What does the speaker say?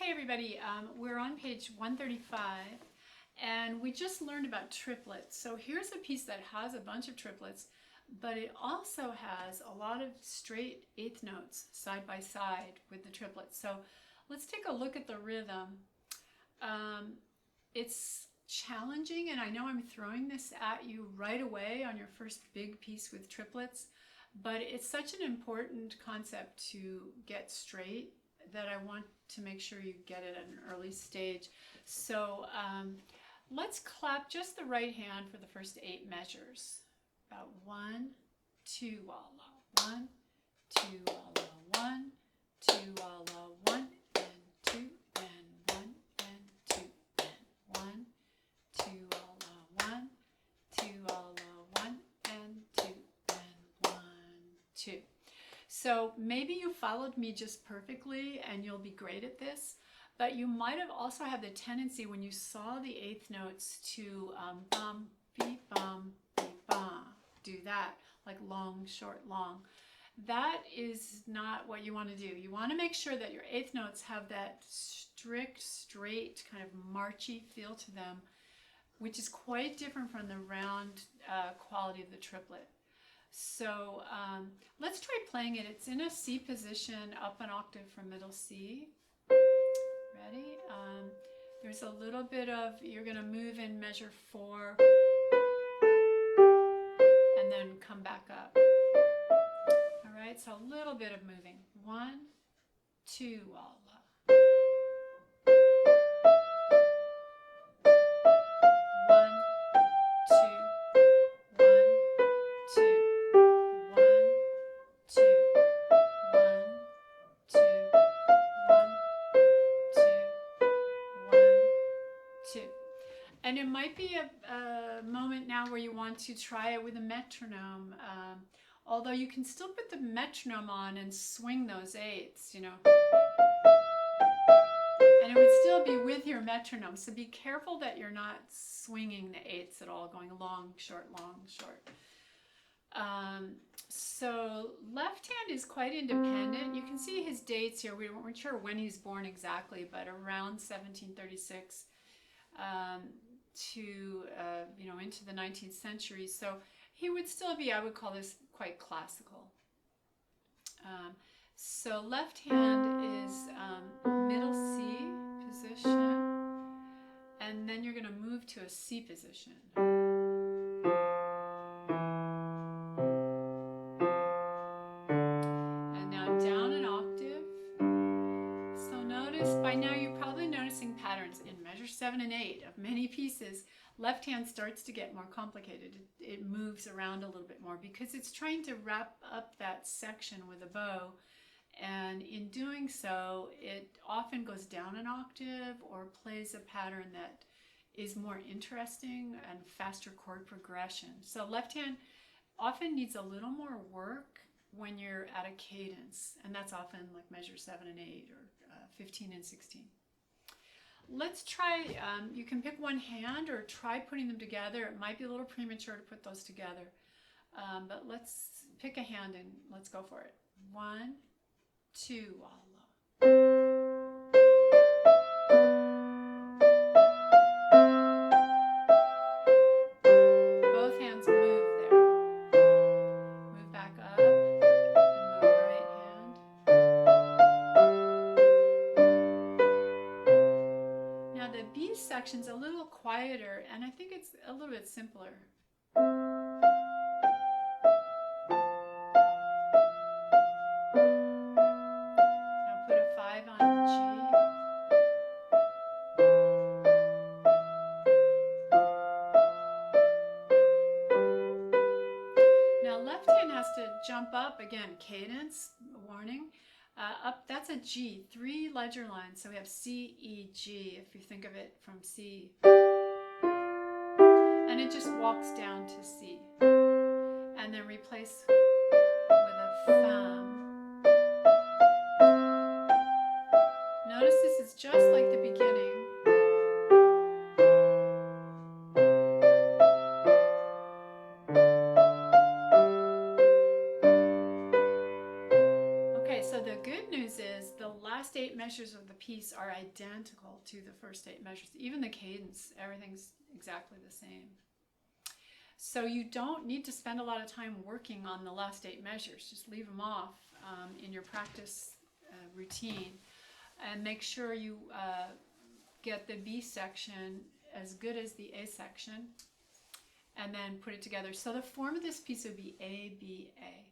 Hey everybody, we're on page 135 and we just learned about triplets. So here's a piece that has a bunch of triplets, but it also has a lot of straight eighth notes side by side with the triplets. So let's take a look at the rhythm. It's challenging, and I know I'm throwing this at you right away on your first big piece with triplets, but it's such an important concept to get straight that I want to make sure you get it at an early stage. So let's clap just the right hand for the first 8 measures. About 1, 2, walla, 1, 2, walla, 1, 2, walla, 1, and 2, and 1, and 2, and 1, 2, walla, 1, 2, walla, 1, and 2, and 1, 2. So maybe you followed me just perfectly and you'll be great at this, but you might have also had the tendency when you saw the eighth notes to bum, beep, bum, do that, like long, short, long. That is not what you want to do. You want to make sure that your eighth notes have that strict, straight, kind of marchy feel to them, which is quite different from the round quality of the triplet. So let's try playing it. It's in a C position, up an octave from middle C. Ready? There's a little bit of, you're going to move in measure 4 and then come back up. All right, so a little bit of moving. 1, 2, walla. 2. And it might be a moment now where you want to try it with a metronome, although you can still put the metronome on and swing those eighths, you know. And it would still be with your metronome, so be careful that you're not swinging the eighths at all, going long, short, long, short. So left hand is quite independent. You can see his dates here. We weren't sure when he's born exactly, but around 1736 to you know, into the 19th century. So he would still be, I would call this quite classical. So left hand is middle C position, and then you're going to move to a C position. And now down an octave. So notice, by now you're probably noticing patterns in measure 7 and 8 of many pieces. Left hand starts to get more complicated. It moves around a little bit more because it's trying to wrap up that section with a bow. And in doing so, it often goes down an octave or plays a pattern that is more interesting and faster chord progression. So left hand often needs a little more work when you're at a cadence, and that's often like measure 7 and 8 or 15 and 16. Let's try, you can pick one hand or try putting them together. It might be a little premature to put those together, but let's pick a hand and let's go for it. 1, 2, walla. Both hands move there. Move back up in the right hand. Now the B section's a little quieter, and I think it's a little bit simpler. Jump up again, cadence, warning, up, that's a G, 3 ledger lines, so we have C, E, G, if you think of it from C, and it just walks down to C, and then replace with a thumb. Notice this is just like the beginning. So the good news is the last 8 measures of the piece are identical to the first 8 measures. Even the cadence, everything's exactly the same. So you don't need to spend a lot of time working on the last 8 measures. Just leave them off in your practice routine, and make sure you get the B section as good as the A section, and then put it together. So the form of this piece would be A, B, A.